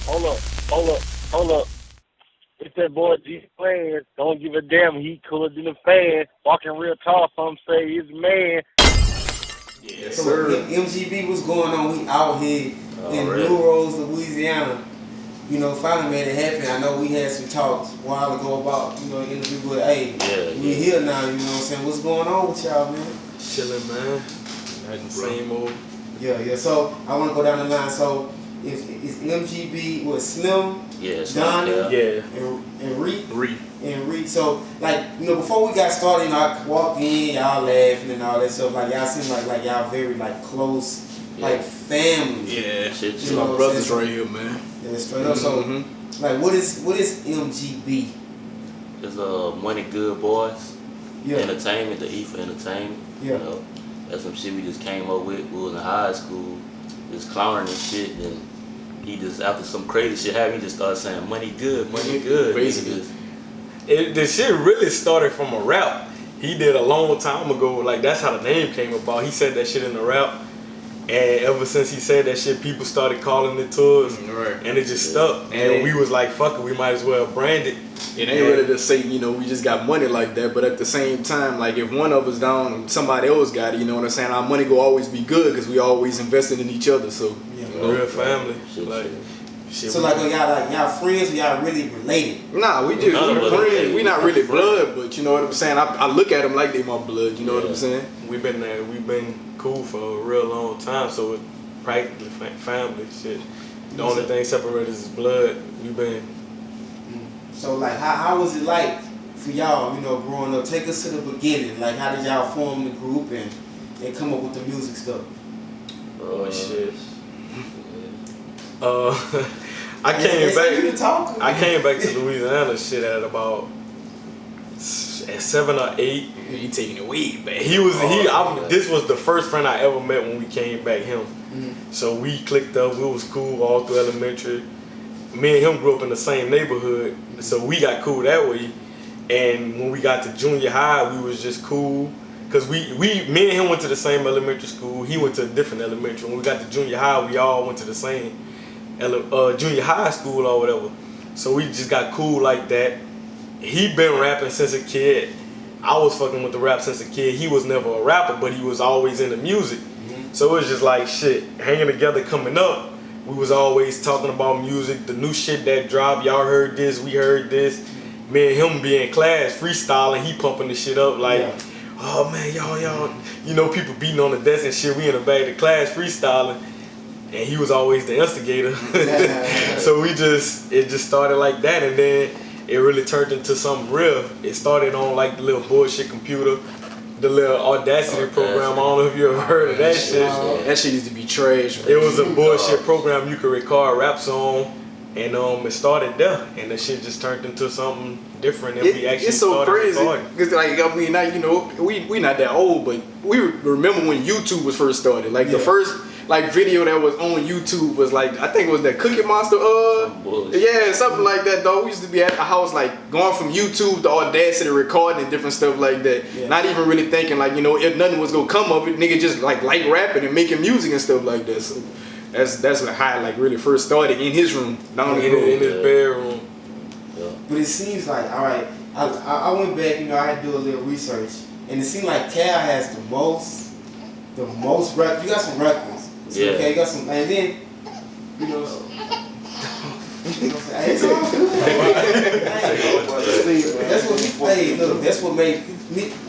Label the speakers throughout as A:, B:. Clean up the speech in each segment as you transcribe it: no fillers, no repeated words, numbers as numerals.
A: Hold up, hold up, hold up. It's that boy G Planz. Don't give a damn. He cooler than a fan. Walking real tall. Some say he's a man.
B: Yes,
C: So
B: sir.
C: MGB, what's going on? We out here in New Orleans, Louisiana. You know, finally made it happen. I know we had some talks a while ago about, interview with we here now, you know what I'm saying? What's going on with y'all, man?
B: Chilling, man. Same old.
C: Yeah. So I want to go down the line. So it's MGB with Slim, Donnie, and Reed. So before we got started, I walked in, y'all laughing and all that stuff. Like y'all seem like y'all very close, like family.
B: Yeah, shit.
C: You know
B: My brothers right here, man.
C: Yeah, straight up. So what is MGB?
D: It's Money Good Boys.
C: Yeah.
D: Entertainment, the E for entertainment.
C: Yeah.
D: You know, that's some shit we just came up with. We was in high school, just clowning and shit, and he just, after some crazy shit happened, he just started saying, money good.
B: Basically. The shit really started from a rap he did a long time ago. Like, that's how the name came about. He said that shit in the rap, and ever since he said that shit, people started calling it to us, and it just stuck. And we was like, fuck it, we might as well brand it. It ain't really to say, we just got money like that, but at the same time, like, if one of us down and somebody else got it, you know what I'm saying, our money go always be good because we always invested in each other, so real family.
C: Y'all friends or y'all really related?
B: Nah, we just friends. We not really blood, but you know what I'm saying. I look at them like they my blood. You know what I'm saying. We've been cool for a real long time, so it's practically family shit. The only thing separated is blood. We've been.
C: So how was it like for y'all? Growing up. Take us to the beginning. Like, how did y'all form the group and come up with the music stuff?
B: Oh shit. I came back to Louisiana shit at about 7 or 8. You taking it way back. This was the first friend I ever met when we came back. Him. So we clicked up. We was cool all through elementary. Me and him grew up in the same neighborhood, so we got cool that way. And when we got to junior high, we was just cool. Cause me and him went to the same elementary school. He went to a different elementary. When we got to junior high, we all went to the same junior high school or whatever. So we just got cool like that. He been rapping since a kid. I was fucking with the rap since a kid. He was never a rapper, but he was always into music. So it was just like shit, hanging together coming up. We was always talking about music, the new shit that dropped. Y'all heard this, we heard this. Me and him be in class freestyling, he pumping the shit up like, oh man, y'all, people beating on the desk and shit. We in the back of the class freestyling. And he was always the instigator. So it just started like that, and then it really turned into something real. It started on like the little bullshit computer, the little Audacity program. I don't know if you ever heard of that shit. That shit used to be trash. It was a bullshit program you could record rap song, and it started there, and the shit just turned into something different. And we actually started recording. Because we not that old, but we remember when YouTube was first started. Like the first video that was on YouTube was I think it was that Cookie Monster, something like that, dog. We used to be at the house going from YouTube to Audacity recording and different stuff like that. Not even really thinking if nothing was gonna come of it, nigga just like rapping and making music and stuff like that. So that's how really first started in his room, down in his bedroom.
C: But it seems like, all right, I went back, I had to do a little research, and it seemed like Cal has the most records. You got some records. Okay, you got some, and then, that's what made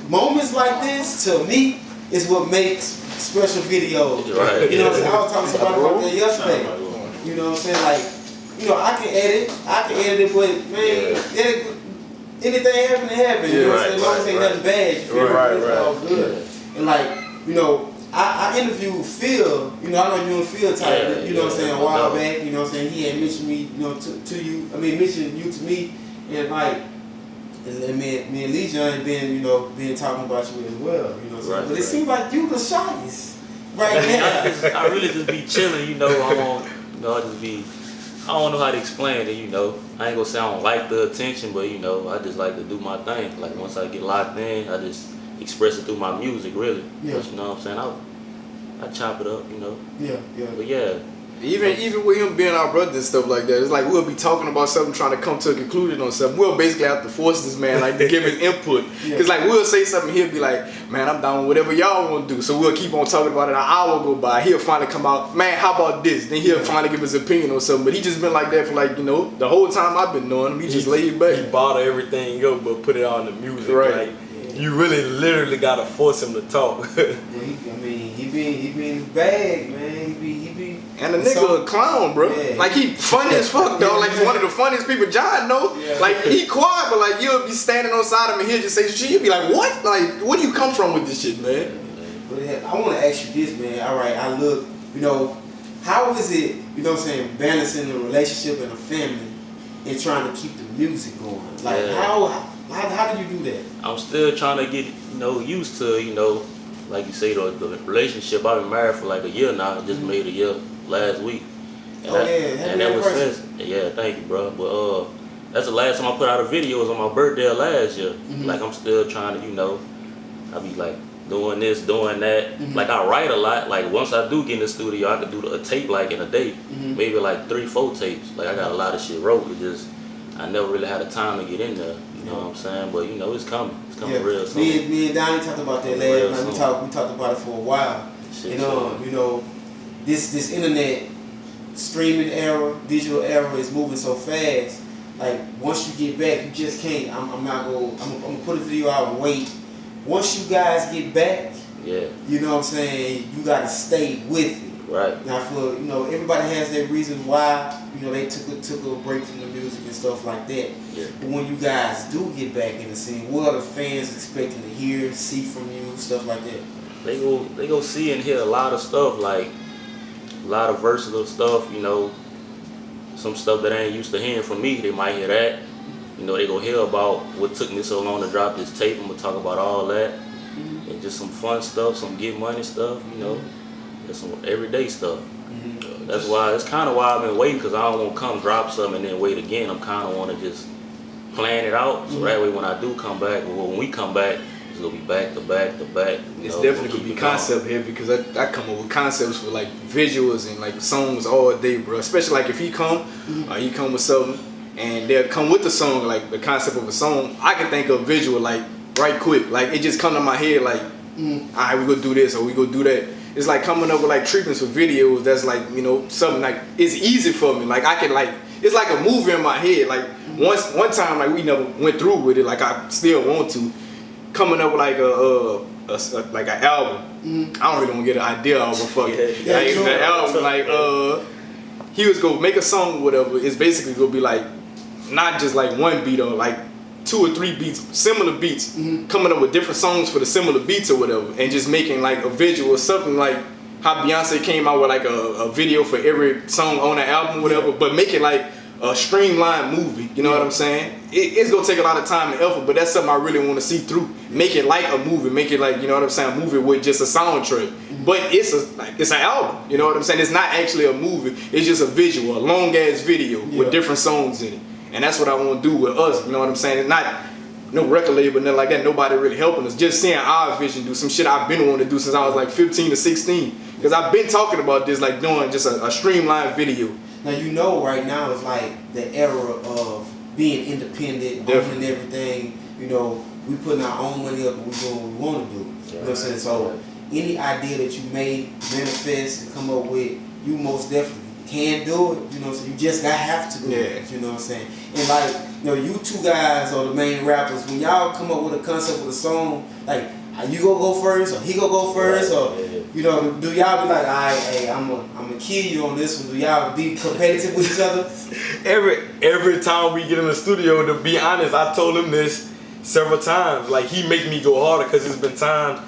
C: moments like this, to me, is what makes special videos.
D: Right.
C: You know what I'm saying? I was talking to somebody about that yesterday. You know what I'm saying? I can edit it, but man, anything happen. You know what I'm saying? As long as ain't nothing bad, you feel it's all good. And I interviewed Phil, I know you and Phil type, you know what I'm saying, a while back, you know what I'm saying, he had mentioned me, to you, mentioned you to me, and me and Lee John had been, been talking about you as well, you know what I'm saying, but it seems like you the shyest right now.
D: I really just be chilling, I don't know how to explain it, I ain't gonna say I don't like the attention, but I just like to do my thing. Like once I get locked in, I just express it through my music, really.
C: Yeah.
D: But, you know what I'm saying? I chop it up,
C: Yeah.
D: But yeah.
E: Even with him being our brother and stuff like that, it's like we'll be talking about something, trying to come to a conclusion on something. We'll basically have to force this man like to give his input. Cause like we'll say something, he'll be like, man, I'm down with whatever y'all want to do. So we'll keep on talking about it. An hour go by, he'll finally come out, man, how about this? Then he'll finally give his opinion on something. But he just been like that for like, you know, the whole time I've been knowing him. He just laid back.
B: He bottle everything up, but put it all in the music. Right. Like, you really literally gotta force him to talk.
C: He be in his bag, man. He be.
E: And the nigga a clown, bro. Yeah. Like he funny as fuck, though. Like he's one of the funniest people John know. Yeah. Like he quiet, but like you'll be standing on side of him and he'll just say shit. You'll be like, what? Like, where do you come from with this shit, man?
C: But I want to ask you this, man. All right, I look, you know, how is it, you know what I'm saying, balancing the relationship and the family and trying to keep the music going? Like how do you do that?
D: I'm still trying to get, you know, used to, you know, like you say, the relationship. I've been married for like a year now. I just made a year last week. And that was since. Yeah, thank you, bro. But that's the last time I put out a video was on my birthday last year. Like I'm still trying to, you know, I be like doing this, doing that. Like I write a lot. Like once I do get in the studio, I can do a tape like in a day, maybe like 3-4 tapes. Like I got a lot of shit wrote. It just I never really had the time to get in there. You know what I'm saying? But you know, it's coming. It's coming real soon.
C: Me and Donnie talked about that last night. We talked about it for a while. You know, this internet streaming era, digital era is moving so fast. Like once you get back, you just can't. I'm gonna put a video out and wait. Once you guys get back, you know what I'm saying, you gotta stay with it.
D: Right.
C: Now for everybody has their reason why they took a break from the music and stuff like that.
D: Yeah.
C: But when you guys do get back in the scene, what are the fans expecting to hear, see from you, stuff like that?
D: They go see and hear a lot of stuff, like a lot of versatile stuff. You know, some stuff that I ain't used to hearing from me. They might hear that. You know, they go hear about what took me so long to drop this tape. I'm gonna talk about all that, and just some fun stuff, some get money stuff. You know. There's some everyday stuff. That's kind of why I've been waiting, because I don't want to come drop something and then wait again. I'm kind of want to just plan it out, so that way when I do come back, or when we come back, it's gonna be back to back to back.
E: It's definitely gonna be concept here, because I come up with concepts for like visuals and like songs all day, bro. Especially like if he come with something and they'll come with the song, like the concept of a song. I can think of visual like right quick, like it just come to my head like, alright, we gonna do this or we gonna do that. It's like coming up with like treatments for videos that's like, something like, it's easy for me. Like I can like, it's like a movie in my head. Like one time like we never went through with it, like I still want to. Coming up with like like an album. I don't really want to get an idea of a fucking the album, like he was gonna make a song or whatever. It's basically gonna be like not just like one beat or like 2 or 3 beats, similar beats, coming up with different songs for the similar beats or whatever, and just making like a visual or something like how Beyonce came out with like a video for every song on the album or whatever, but make it like a streamlined movie, you know what I'm saying? It's gonna take a lot of time and effort, but that's something I really want to see through. Make it like a movie, make it like, you know what I'm saying, a movie with just a soundtrack. But it's an album, you know what I'm saying? It's not actually a movie, it's just a visual, a long ass video with different songs in it. And that's what I want to do with us, you know what I'm saying? It's not no record label, nothing like that, nobody really helping us. Just seeing our vision do some shit I've been wanting to do since I was like 15 or 16. Because I've been talking about this, like doing just a streamlined video.
C: Now right now it's like the era of being independent, owning everything. We putting our own money up and we doing what we want to do. You know what I'm saying? So any idea that you may manifest and come up with, you most definitely can do it, so you just have to do it, you know what I'm saying? And like, you two guys are the main rappers. When y'all come up with a concept with a song, like, are you gonna go first, or he gonna go first, or do y'all be like, alright, hey, I'm gonna kill you on this one? Do y'all be competitive with each other?
B: Every time we get in the studio, to be honest, I told him this several times. Like, he make me go harder, because it's been times,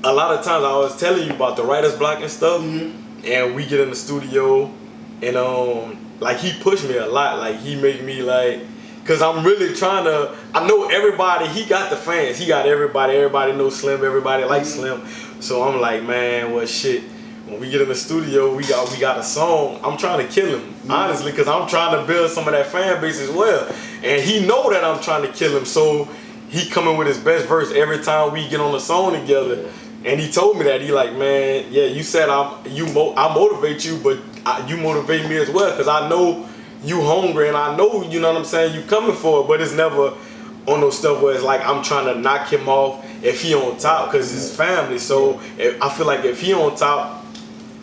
B: a lot of times I was telling you about the writer's block and stuff. And we get in the studio, and like he pushed me a lot. Like he made me like, cause I'm really trying to. I know everybody. He got the fans. He got everybody. Everybody knows Slim. Everybody likes Slim. So I'm like, man, well shit. When we get in the studio, we got a song. I'm trying to kill him, honestly, cause I'm trying to build some of that fan base as well. And he know that I'm trying to kill him. So he coming with his best verse every time we get on the song together. And he told me that, he like, man, yeah, you said I motivate you, but you motivate me as well, because I know you hungry and I know, you know what I'm saying, you coming for it, but it's never on those stuff where it's like I'm trying to knock him off if he on top, because it's family. So I feel like if he on top,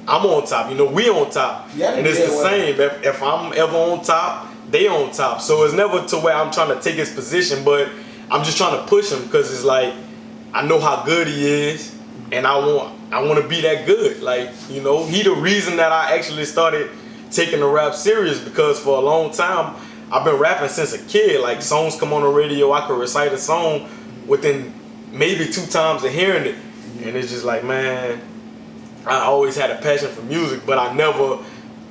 B: I'm on top, you know, we on top. And it's the same. If I'm ever on top, they on top. So it's never to where I'm trying to take his position, but I'm just trying to push him, because it's like I know how good he is, and I want to be that good. Like, you know, he the reason that I actually started taking the rap serious, because for a long time I've been rapping since a kid. Like, songs come on the radio, I could recite a song within maybe 2 times of hearing it, and it's just like, man, I always had a passion for music, but I never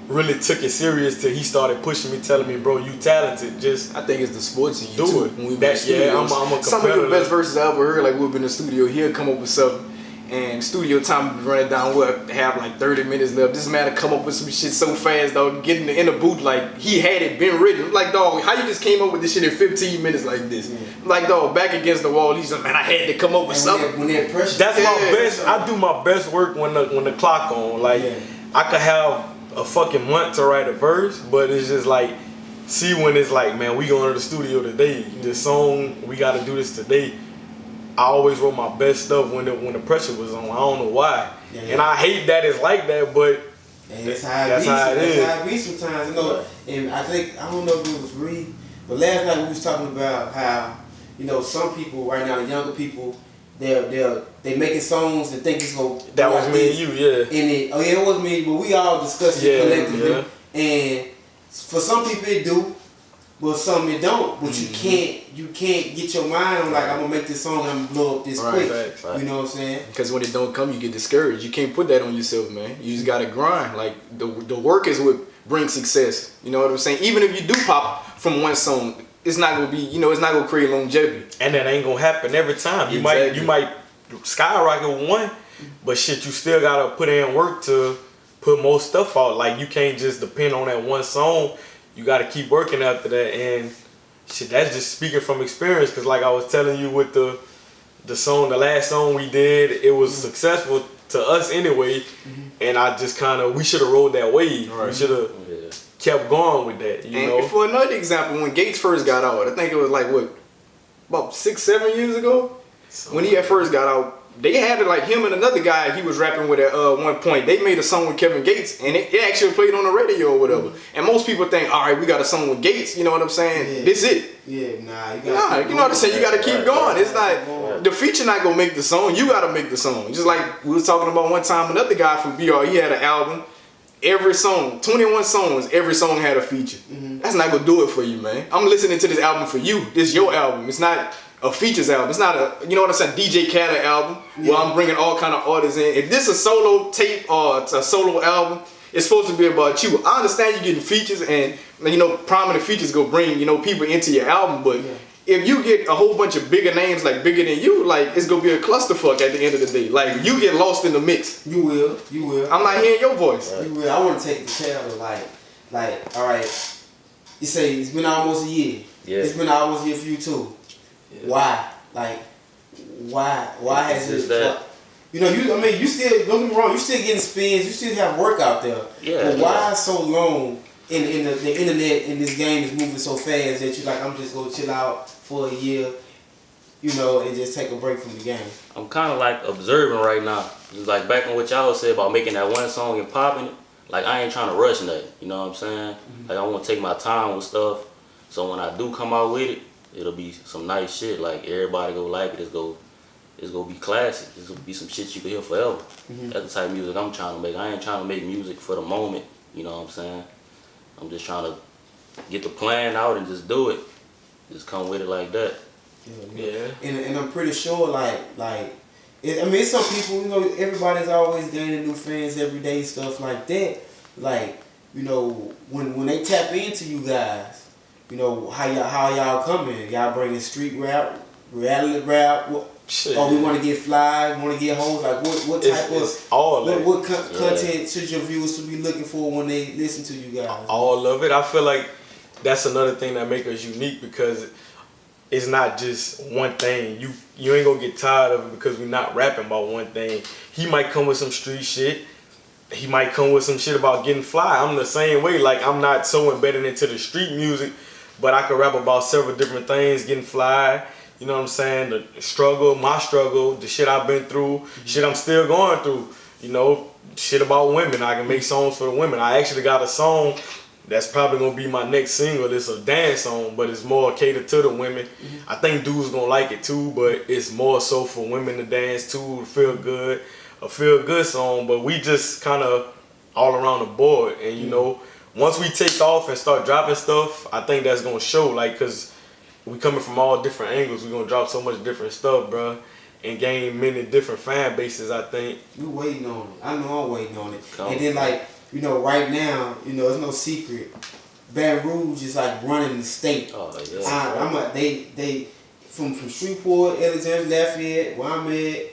B: really took it serious till he started pushing me, telling me, bro, you talented. Just,
E: I think it's the sports in you
B: do
E: too.
B: it.
E: When we
B: I'm a competitor.
E: Some of the best verses I ever heard, like we've been in the studio, he'll come up with something, and studio time be running down, we'll have like 30 minutes left. This man to come up with some shit so fast, dog, get in the booth like he had it been written. Like, dog, how you just came up with this shit in 15 minutes like this? Yeah. Like, dog, back against the wall, he's like, man, I had to come up with something.
C: When they're pressure.
B: That's my best. I do my best work when the clock on. Like, I could have a fucking month to write a verse, but it's just like, see when it's like, man, we going to the studio today. This song, we got to do this today. I always wrote my best stuff when the pressure was on. I don't know why, and I hate that it's like that, but
C: that's how it is. That's how it be sometimes. You know, and I don't know if it was Reed, but last night we was talking about how, you know, some people right now, the younger people, they making songs and think it's gonna.
B: That was me and you, yeah.
C: And it was me, but we all discussed it collectively. Yeah. And for some people it do. Well, some it don't, but you can't get your mind on like, I'm gonna make this song and I'm gonna blow up this quick. Right. You know what I'm saying?
E: Because when it don't come, you get discouraged. You can't put that on yourself, man. You just gotta grind. Like the work is what brings success. You know what I'm saying? Even if you do pop from one song, it's not gonna be, you know, it's not gonna create longevity.
B: And that ain't gonna happen every time. You might skyrocket with one, but shit, you still gotta put in work to put more stuff out. Like, you can't just depend on that one song. You got to keep working after that, and shit, that's just speaking from experience. Cause like I was telling you with the the last song we did, it was successful to us anyway, and I just we should have rode that wave. Right. We should have kept going with that. You know.
E: For another example, when Gates first got out, I think it was like about 6-7 years ago, when he first got out. They had it like him and another guy he was rapping with at one point. They made a song with Kevin Gates, and it actually played on the radio or whatever. And most people think, all right, we got a song with Gates. You know what I'm saying? Yeah. This it.
C: Yeah, you
E: know what I'm saying? You got to keep going. It's not the feature not gonna make the song. You got to make the song. Just like we was talking about one time, another guy from BR, he had an album. Every song, 21 songs, every song had a feature. That's not gonna do it for you, man. I'm listening to this album for you. This is your album. It's not a features album. It's not a, you know what I'm saying, DJ Khaled album where I'm bringing all kind of artists in. If this is a solo tape or it's a solo album, it's supposed to be about you. I understand you getting features and, you know, prominent features go bring, you know, people into your album, but if you get a whole bunch of bigger names, like bigger than you, like it's gonna be a clusterfuck at the end of the day. Like you get lost in the mix.
C: You will.
E: I'm not hearing your voice.
C: You will. I want to take the challenge, like, all right, you say it's been almost a year. Yeah. It's been almost a year for you too. Yeah. Why? Like, why has it? That? You know, you still, don't get me wrong, you still getting spins, you still have work out there. Yeah. But why so long in the internet and this game is moving so fast that you're like, I'm just gonna chill out for a year, you know, and just take a break from the game?
D: I'm kind of like observing right now. Just like back on what y'all said about making that one song and popping it. Like, I ain't trying to rush nothing. You know what I'm saying? Like, I want to take my time with stuff. So when I do come out with it, it'll be some nice shit. Like, everybody go like it. It's gonna be classic. It's gonna be some shit you can hear forever. That's the type of music I'm trying to make. I ain't trying to make music for the moment. You know what I'm saying? I'm just trying to get the plan out and just do it. Just come with it like that.
C: Yeah. And I'm pretty sure, like, it's some people, you know, everybody's always gaining new fans every day, stuff like that. Like, you know, when they tap into you guys, you know, how y'all coming? Y'all bringing street rap, reality rap, we want to get fly, want to get hoes. Like, what type what content should your viewers to be looking for when they listen to you guys?
B: All of it. I feel like that's another thing that makes us unique, because it's not just one thing. You ain't gonna get tired of it because we're not rapping about one thing. He might come with some street shit, he might come with some shit about getting fly. I'm the same way. Like, I'm not so embedded into the street music, but I can rap about several different things, getting fly. You know what I'm saying? The struggle, my struggle, the shit I've been through, shit I'm still going through. You know, shit about women. I can make songs for the women. I actually got a song that's probably gonna be my next single. It's a dance song, but it's more catered to the women. I think dudes gonna like it too, but it's more so for women to dance to, to feel good. A feel good song, but we just kind of all around the board. And you know, once we take off and start dropping stuff, I think that's gonna show. Like, cause we coming from all different angles. We gonna drop so much different stuff, bro, and gain many different fan bases. I think
C: we waiting on it. I know I'm waiting on it. And then like, you know, right now, you know, it's no secret. Baton Rouge is like running the state.
D: Oh yeah.
C: They from Shreveport, Alexander, Lafayette, where I'm at,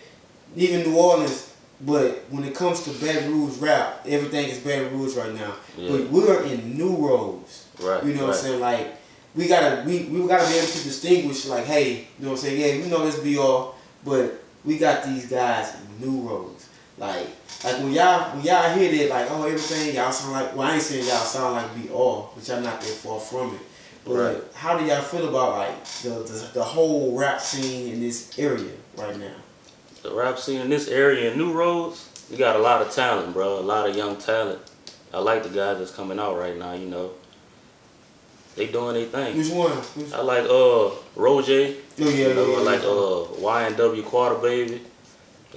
C: even New Orleans. But when it comes to Baton Rouge rap, everything is Baton Rouge right now. Yeah. But we're in new roads.
D: Right.
C: You know what I'm saying? Like, we gotta be able to distinguish, like, hey, you know what I'm saying? Yeah, we know this BR, but we got these guys in new roads. Like when y'all hear that, like, oh, everything y'all sound like, well, I ain't saying y'all sound like BR, but y'all not that far from it. But how do y'all feel about like the whole rap scene in this area right now?
D: The rap scene in this area in New Roads, we got a lot of talent, bro. A lot of young talent. I like the guys that's coming out right now, you know. They doing their thing.
C: Which one?
D: I like Roger.
C: Oh, yeah,
D: you know,
C: I
D: like YNW Quarter Baby.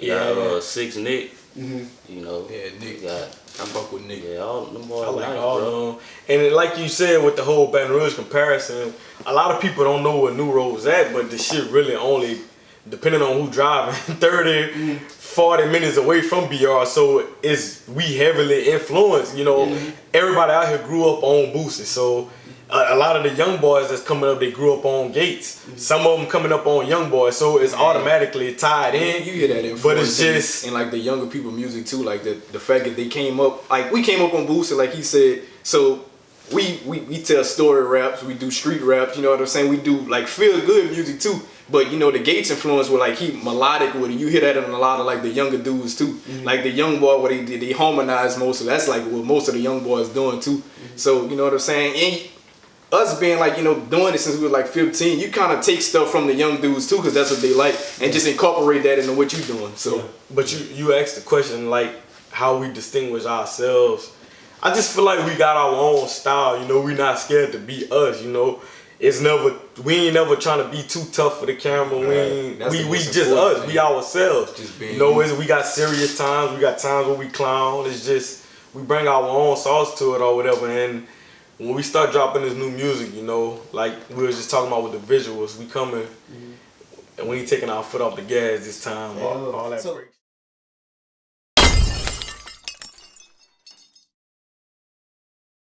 D: Got 6 Nick. You know.
E: Yeah, Nick.
D: I
E: fuck with Nick.
D: Yeah, all them boys.
B: I like
D: nice,
B: all
D: bro.
B: of them. And like you said with the whole Baton Rouge comparison, a lot of people don't know where New Road's at, but the shit really only, depending on who driving, 30, 40 minutes away from BR. So we heavily influenced, you know. Everybody out here grew up on Boosie. So a lot of the young boys that's coming up, they grew up on Gates. Some of them coming up on Youngboy. So it's automatically tied in.
E: You hear that influence,
B: but it's just
E: and like the younger people music too, like the fact that they came up, like we came up on Boosie, like he said. So we tell story raps, we do street raps, you know what I'm saying? We do like feel good music too. But you know the Gates influence were like he melodic with it. You hear that in a lot of like the younger dudes too. Like the young boy, what they harmonize most of. That's like what most of the young boys doing too. So you know what I'm saying? And us being like, you know, doing it since we were like 15, you kind of take stuff from the young dudes too, because that's what they like, and just incorporate that into what you're doing. So,
B: but you asked the question like how we distinguish ourselves. I just feel like we got our own style. You know, we not scared to be us. You know, we ain't never trying to be too tough for the camera. We just us. Thing. We ourselves. Just being, you know, we got serious times. We got times where we clown. It's just we bring our own sauce to it or whatever. And when we start dropping this new music, you know, like we were just talking about with the visuals, we coming and we ain't taking our foot off the gas this time. All that break.